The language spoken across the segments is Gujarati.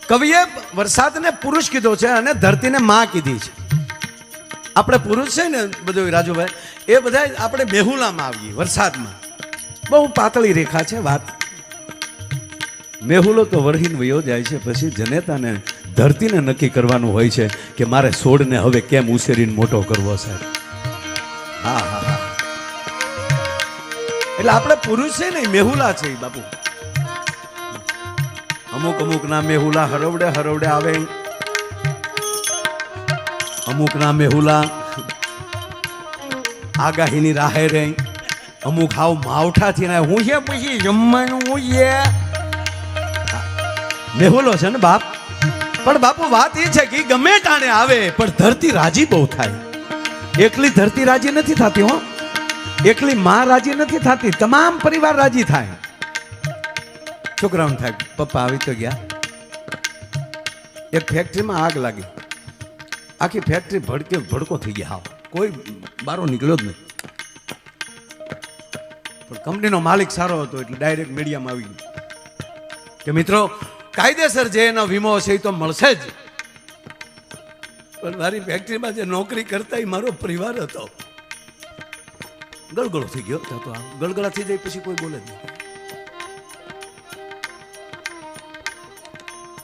કવિએ વરસાદને પુરુષ કીધો છે અને ધરતીને માં કીધી છે. આપણે પુરુષ છે ને બધું રાજુભાઈ, એ બધા આપણે મેહુલામાં આવીએ વરસાદમાં. બહુ પાતળી રેખા છે વાત. મેહુલો તો વરહીન વયો જાય છે, પછી જનેતાને ધરતીને નક્કી કરવાનું હોય છે કે મારે છોડને હવે કેમ ઉછેરીને મોટો કરવો સાહેબ. હા હા હા, એટલે આપણે પુરુષ છે ને મેહુલા છે બાપુ. અમુક અમુક ના મેહુલા હરવડે હરવડે આવે, અમુક ના મેહુલા આગાહીની રાહે રે, અમુક હાવ માવઠાથી ના હું છે પછી જમવાનું હું છે મેહુલો છે ને બાપ. પણ બાપુ વાત એ છે કે ગમે ટાણે આવે પણ ધરતી રાજી બહુ થાય. એકલી ધરતી રાજી નથી થતી હો, એકલી માં રાજી નથી થતી, તમામ પરિવાર રાજી થાય. છોકરાઓને થાય પપ્પા આવી તો ગયા. એક ફેક્ટરીમાં આગ લાગી, આખી ફેક્ટરી ભડકો થઈ ગયા. કોઈ બારો નીકળ્યો જ નહીં. પણ કંપનીનો માલિક સારો હતો એટલે ડાયરેક્ટ મીડિયામાં આવી ગયું કે મિત્રો કાયદેસર જે એનો વીમો છે એ તો મળશે જ, પણ મારી ફેક્ટરીમાં જે નોકરી કરતા એ મારો પરિવાર હતો. ગળગળો થઈ ગયો. તો ગળગળા થઈ જાય પછી કોઈ બોલે જ નહીં.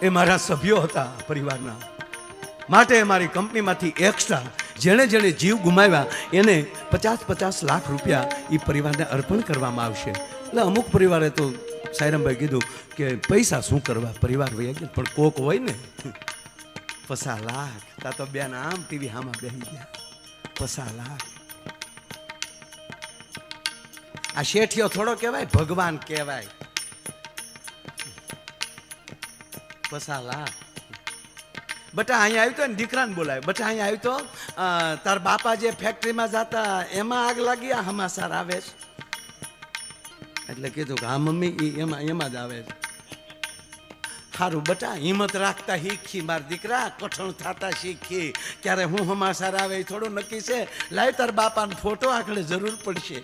એ મારા સભ્યો હતા પરિવારના, માટે મારી કંપનીમાંથી એક્સ્ટ્રા જેણે જેણે જીવ ગુમાવ્યા એને 50-50 લાખ રૂપિયા એ પરિવારને અર્પણ કરવામાં આવશે. એટલે અમુક પરિવારે તો સાયરામભાઈ કીધું કે પૈસા શું કરવા, પરિવાર વહી ગયા, પણ કોક હોય ને 50 લાખ. તા તો બેન આમ ટીવી હામાં બેસી ગયા. 50 લાખ આ શેઠિયો થોડો કહેવાય, ભગવાન કહેવાય. 50 લાખ. બટા અહીંયા આવ્યું તો ને દીકરાને બોલાય, બટા અહીંયા આવ્યું તો તાર બાપા જે ફેક્ટરીમાં જતા એમાં આગ લાગી, આ હમાસાર આવે છે. એટલે કીધું કે હા મમ્મી એમાં જ આવે છે. સારું બટા હિંમત રાખતા શીખી, મારા દીકરા કઠણ થતા શીખી, ક્યારે હું હમાસાર આવે એ થોડું નક્કી છે. લાવ તાર બાપાનો ફોટો આખડે જરૂર પડશે.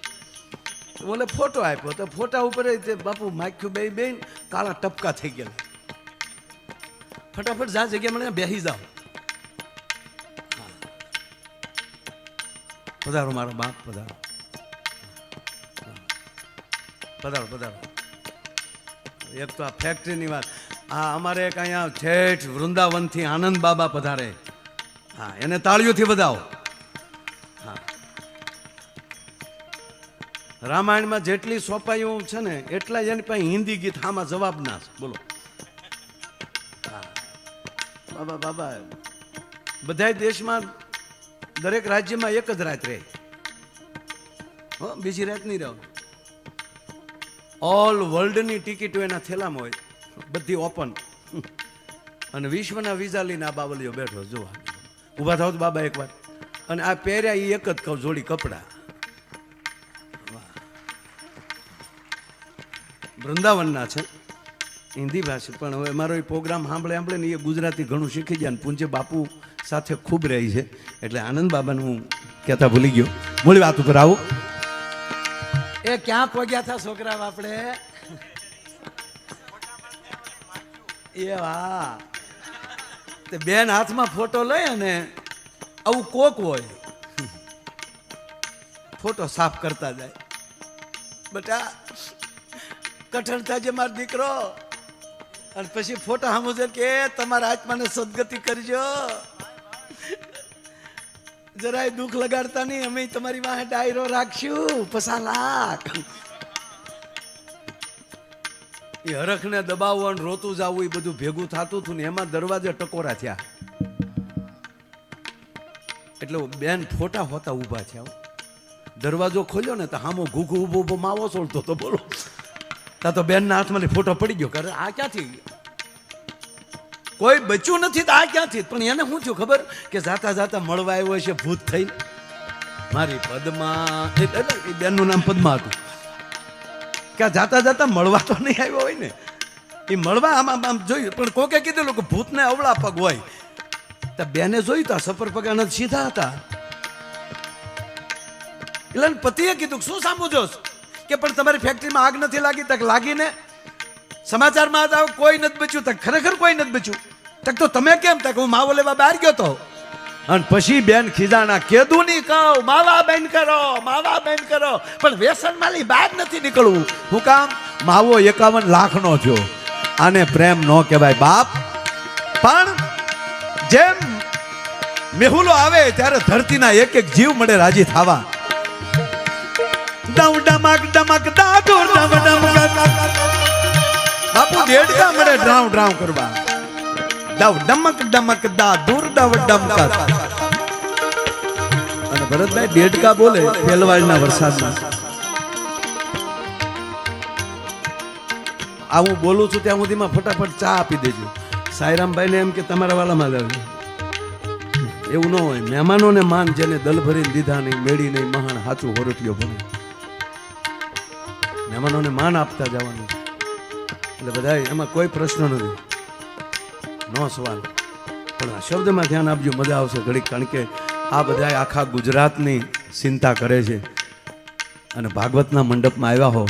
બોલે ફોટો આપ્યો તો ફોટા ઉપર બાપુ માખ્યું બે કાળા ટપકા થઈ ગયા. ફટાફટ જા જગ્યા મને બેસી જાઓ. પધારો મારો બાપ, પધારો પધારો પધારો. એક તો આ ફેક્ટરીની વાત. આ અમારે એક અહીંયા ઠેઠ વૃંદાવનથી આનંદ બાબા પધારે. હા, એને તાળીઓથી વધાવો. હા, રામાયણમાં જેટલી સોંપાયું છે ને એટલા જ એની પાસે હિન્દી ગીત આમાં જવાબ ના છે. બોલો બાબા બાબા. બધા દેશમાં દરેક રાજ્યમાં એક જ રાત રહે, બીજી રાત નહીં રહો. ઓલ વર્લ્ડની ટિકિટો એના થેલામાં હોય, બધી ઓપન. અને વિશ્વના વિઝા લઈને આ બાવલીઓ બેઠો જોવા. ઊભા થાવ તો બાબા એકવાર. અને આ પહેર્યા એ એક જ જોડી કપડા. વૃંદાવનના છે, હિન્દી ભાષા, પણ હવે મારો એ પ્રોગ્રામ સાંભળે ને એ ગુજરાતી ઘણું શીખી જાય. ને પૂંજ્ય બાપુ સાથે ખૂબ રહી છે એટલે આનંદ બાબાને હું કહેતા ભૂલી ગયો. મૂળ વાત ઉપર આવું. એ ક્યાં પહોંચ્યા હતા છોકરા આપણે? એ વાહ, તે બેન હાથમાં ફોટો લઈ અને આવું કોક હોય ફોટો સાફ કરતા જાય. બેટા કઠણ થાય છે મારો દીકરો. અને પછી ફોટા સામું છે કે તમારા આત્માને સદગતિ કરજો, જરાય દુઃખ લગાડતા નહીં, અમે તમારી વાહે ડાયરો રાખશું. 50 લાખ. એ હરખને દબાવવાનું રોતું જવું એ બધું ભેગું થતું હતું ને એમાં દરવાજે ટકોરા થયા. એટલે બેન ફોટા હોતા ઊભા થયા. દરવાજો ખોલ્યો ને તો હામો ઘૂઘુ ઊભો ઊભો માવો સોળતો તો. બોલો તા તો બેનના હાથમાં ફોટો પડી ગયો. કરે આ ક્યાંથી? કોઈ બચ્યું નથી તો આ ક્યાંથી? પણ એને શું થયું ખબર કે જાતા જાતા મળવા આવ્યો છે ભૂત થઈને. મારી પદ્મા, એટલે બેનનું નામ પદ્મા હતું. કે જાતા જાતા મળવા તો નહીં આવ્યો હોય ને, એ મળવા આમ જોયું. પણ કોકે કીધેલું કે ભૂતને અવળા પગ હોય. તો બેને જોયું તો સફર પગાના સીધા હતા. એટલે પતિએ કીધું શું સાંભળો છો કે પણ તમારી ફેક્ટરીમાં આગ નથી લાગી? તક લાગીને સમાચારમાં આજ આવું કોઈ નથી બચ્યું. તક ખરેખર કોઈ નથી બચ્યું. તક તો તમે કેમ? તક હું માવો લેવા બહાર ગયો તો. અને પછી બેન ખીજાણા, કેદું નહીં કહું, માવા બંધ કરો, માવા બંધ કરો. પણ વ્યસન માલી બહાર નથી નીકળવું. હું કામ? માવો 51 લાખનો થયો. આને પ્રેમ ન કહેવાય બાપ. પણ જેમ મેહુલો આવે ત્યારે ધરતીના એક એક જીવ મળે રાજી થવા. ડમ ડમક ડમક દાદુર ડમ ડમ બાપુ દેડકા મળે ડ્રાવ ડ્રાવ કરવા. ડવ ડમક ડમક દાદુર ડવ ડમક. અને ભરતભાઈ દેડકા બોલે પેલવાડના વરસાદમાં. આ હું બોલું છું ત્યાં સુધીમાં ફટાફટ ચા આપી દેજો. સાયરામભાઈને એમ કે તમારા વાલામાં જ આવી. એવું ન હોય. મહેમાનોને માન જેને દલ ભરીને દીધા નહીં, મેળી નહીં, મહાન હાચું હોરટીયો બને. મહેમાનોને માન આપતા જવાનું. એટલે બધા એમાં કોઈ પ્રશ્ન નથી, નો સવાલ. પણ આ શબ્દમાં ધ્યાન આપજો, મજા આવશે ઘડીક. કારણ કે આ બધા આખા ગુજરાતની ચિંતા કરે છે. અને ભાગવતના મંડપમાં આવ્યા હો,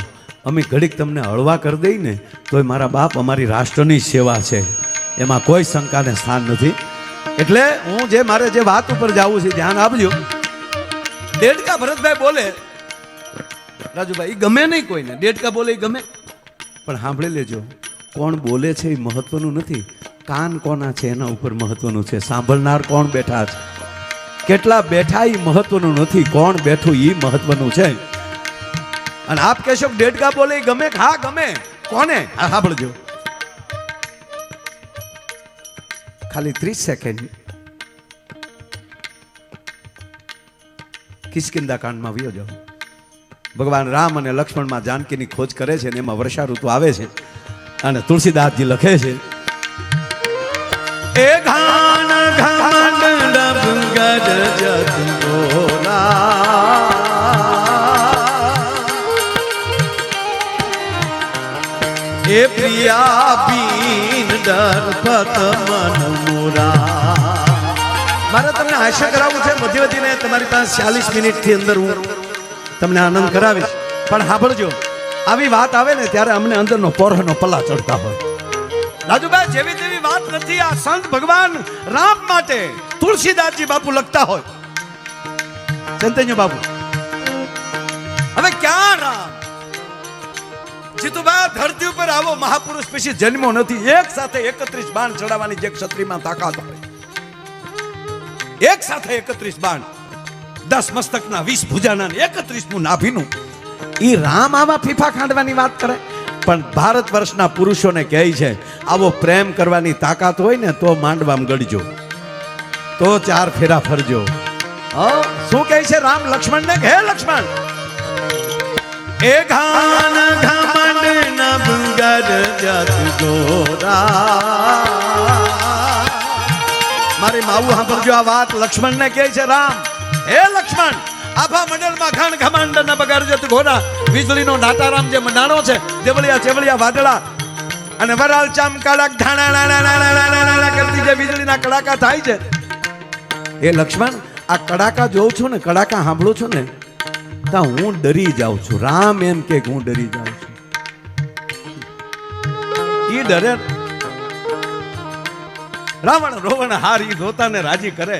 અમે ઘડીક તમને હળવા કરી દઈ ને તોય મારા બાપ અમારી રાષ્ટ્રની સેવા છે, એમાં કોઈ શંકાને સ્થાન નથી. એટલે હું જે મારે જે વાત ઉપર જવું છે ધ્યાન આપજો. દેડકા ભરતભાઈ બોલે, રાજુભાઈ ગમે નહીં કોઈને, દેડકા બોલે ગમે. પણ સાંભળી લેજો, કોણ બોલે છે એ મહત્વનું નથી, કાન કોના છે એના ઉપર મહત્વનું છે. સાંભળનાર કોણ બેઠા છે, કેટલા બેઠા એ મહત્વનું નથી, કોણ બેઠું એ મહત્વનું છે. અને આપ કહેશો દેડકા બોલે ગમે? હા ગમે. કોને? હા સાંભળજો, ખાલી 30 સેકન્ડ. કિષ્કિંધા કાંડમાં વયો જાઓ. ભગવાન રામ અને લક્ષ્મણમાં જાનકીની ખોજ કરે છે, અને એમાં વર્ષા ઋતુ આવે છે. અને તુલસીદાસજી લખે છે, એ ઘાન ઘમંડ ડબગડ જતોલા, એ પ્રિયા બીન ડરપત મન મોરા. મારે તમને આશા કરાવવું છે, વધી વધીને તમારી પાસે 40 મિનિટથી અંદર હું તમને આનંદ કરાવીશ. પણ સાંભળજો, આવી વાત આવે ને ત્યારે અમને અંદરનો પોરહનો પલ્લા ચડતા હોય. રાજુભાઈ જેવી તેવી વાત નથી. આ સંત ભગવાન રામ માટે તુલસીદાસજી બાપુ લખતા હોય. ચંતન્ય બાપુ હવે ક્યાં રામ? જીતુભા ધરતી ઉપર આવો મહાપુરુષ પછી જન્મો નથી. એક સાથે 31 બાણ ચડાવવાની જે ક્ષત્રિયમાં તાકાત હોય, એક સાથે 31 બાણ, 10 મસ્તકના 20 ભુજાના 31મું નાભીનું. ઈ રામ આવા ફીફા ખાંડવાની વાત કરે? પણ ભારત વર્ષના પુરુષોને કહે છે, આવો પ્રેમ કરવાની તાકાત હોય ને તો માંડવામ ગળજો, તો 4 ફેરા ફરજો. શું કહે છે રામ લક્ષ્મણને? હે લક્ષ્મણ, એ ઘાન ઘમંડ નબગડ જત ગોરા. મારી માવું સાંભળજો આ વાત. લક્ષ્મણને કહે છે રામ, હે લક્ષ્મણ, આભા મંડળમાં ઘાન ઘમંડ નબગડ જત ગોરા. વીજળીનો દાતારામ જે મંડાણો છે, દેવળિયા ચેવળિયા વાદળા અને વરાળ ચામ કડક ધાણા કરતી જે વીજળીના કડાકા થાય છે, એ લક્ષ્મણ આ કડાકા જોઉં છું ને, કડાકા સાંભળું છું ને, તો હું ડરી જાઉં છું. રામ એમ કે હું ડરી જાઉં છું. ઈ ડરે. રાવણ રોવણ હાર ઈ ધોતાને રાજી કરે.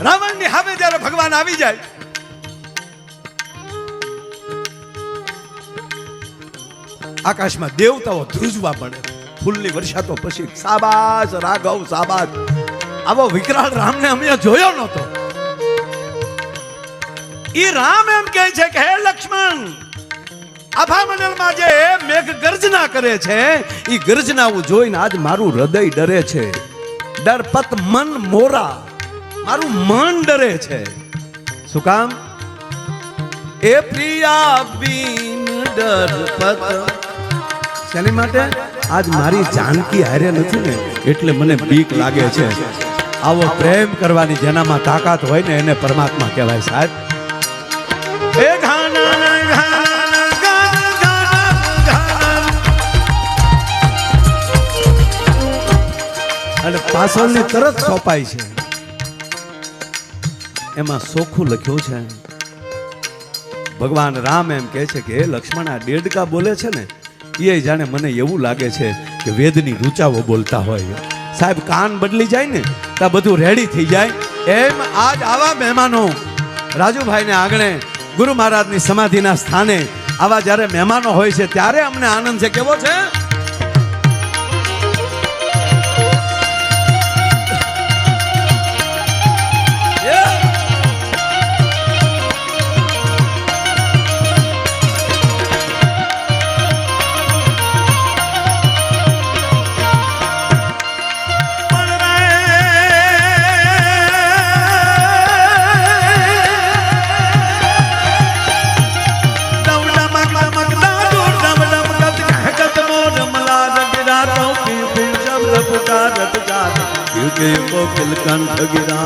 રાવણની સામે જ્યારે ભગવાન આવી જાય, આકાશમાં દેવતાઓ ધ્રુજવા પડે. ફૂલની વર્ષા તો પછી સાબાસ રાઘવ સાબાસ. આવો વિકરાળ રામને અમે જોયો નહોતો. ઈ રામ એમ કહે છે કે હે લક્ષ્મણ, આભા મંડળમાં જે મેઘ ગર્જના કરે છે, ઈ ગર્જનાઓ જોઈને આજ મારું હૃદય ડરે છે. ડરપત મન મોરા, મારું મન ડરે છે. શું કામ? એ પ્રિયા બીન ડરપત. શેની માટે? આજ મારી જાનકી હારે નથી ને એટલે મને બીક લાગે છે. આવો પ્રેમ કરવાની જેનામાં તાકાત હોય ને એને પરમાત્મા કહેવાય સાહેબ. એ અને પાછળની તરત સોંપાય છે, એમાં સોખું લખ્યું છે, ભગવાન રામ એમ કહે છે કે હે લક્ષ્મણ આ દેડકા બોલે છે ને એ જાણે મને એવું લાગે છે કે વેદની રૂચાઓ બોલતા હોય. સાહેબ કાન બદલી જાય ને ત્યાં બધું રેડી થઈ જાય. એમ આજ આવા મહેમાનો રાજુભાઈને આંગણે ગુરુ મહારાજની સમાધિના સ્થાને આવા જ્યારે મહેમાનો હોય છે ત્યારે અમને આનંદ છે. કેવો છે? कोकिल कंठ गिरा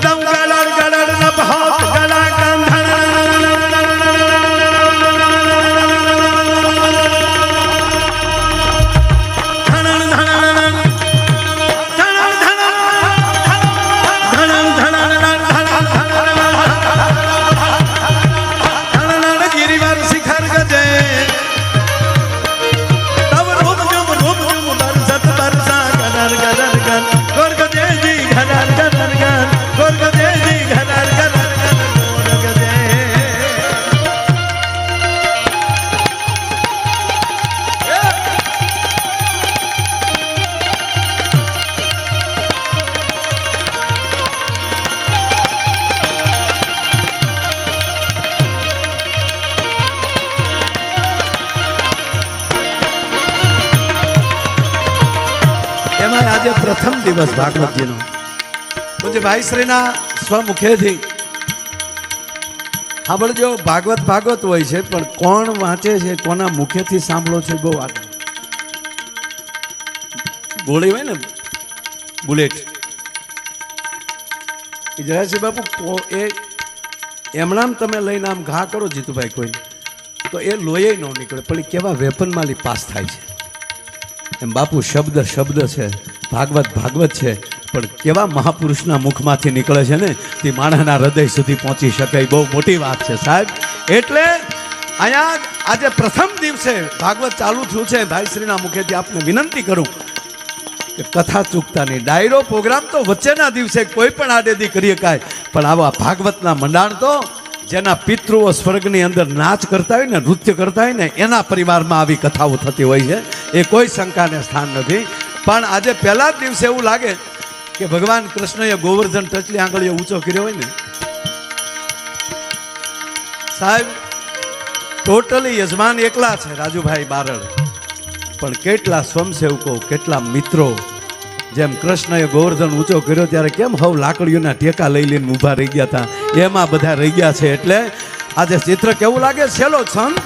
दम गलड़ गलड़ न बहुत गला कंधन આજે પ્રથમ દિવસ ભાગવતજીનો પૂજ્ય ભાઈશ્રીના સ્વમુખેથી સાંભળજો. ભાગવત ભાગવત હોય છે પણ કોણ વાંચે છે કોના મુખેથી સાંભળો છે બહુ આગળ. ગોળી હોય ને બુલેટ એ જયસિંહ બાપુ એ એમણામ તમે લઈને આમ ઘા કરો જીતુભાઈ કોઈ તો એ લોહી ન નીકળે પણ એ કેવા વેપનમાંથી પાસ થાય છે. એમ બાપુ શબ્દ શબ્દ છે, ભાગવત ભાગવત છે, પણ કેવા મહાપુરુષના મુખમાંથી નીકળે છે ને તે માણસના હૃદય સુધી પહોંચી શકે બહુ મોટી વાત છે સાહેબ. એટલે અહીંયા આજે પ્રથમ દિવસે ભાગવત ચાલુ થયું છે. ભાઈશ્રીના મુખેથી આપને વિનંતી કરું કે કથા ચૂકતા નહીં. ડાયરો પ્રોગ્રામ તો વચ્ચેના દિવસે કોઈ પણ આડેદી કરી શકાય, પણ આવા ભાગવતના મંડાણ તો જેના પિતૃઓ સ્વર્ગની અંદર નાચ કરતા હોય ને નૃત્ય કરતા હોય ને એના પરિવારમાં આવી કથાઓ થતી હોય છે. એ કોઈ શંકાને સ્થાન નથી. પણ આજે પહેલા જ દિવસે એવું લાગે કે ભગવાન કૃષ્ણએ ગોવર્ધન ટચલી આંગળીઓ ઊંચો કર્યો હોય ને સાહેબ. ટોટલી યજમાન એકલા છે રાજુભાઈ બારડ, પણ કેટલા સ્વયંસેવકો કેટલા મિત્રો જેમ કૃષ્ણએ ગોવર્ધન ઊંચો કર્યો ત્યારે કેમ હવ લાકડીઓના ટેકા લઈ લઈને ઊભા રહી ગયા હતા એમાં બધા રહી ગયા છે. એટલે આજે ચિત્ર કેવું લાગે છેલ્લો છંદ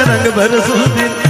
रंग भर सुदिन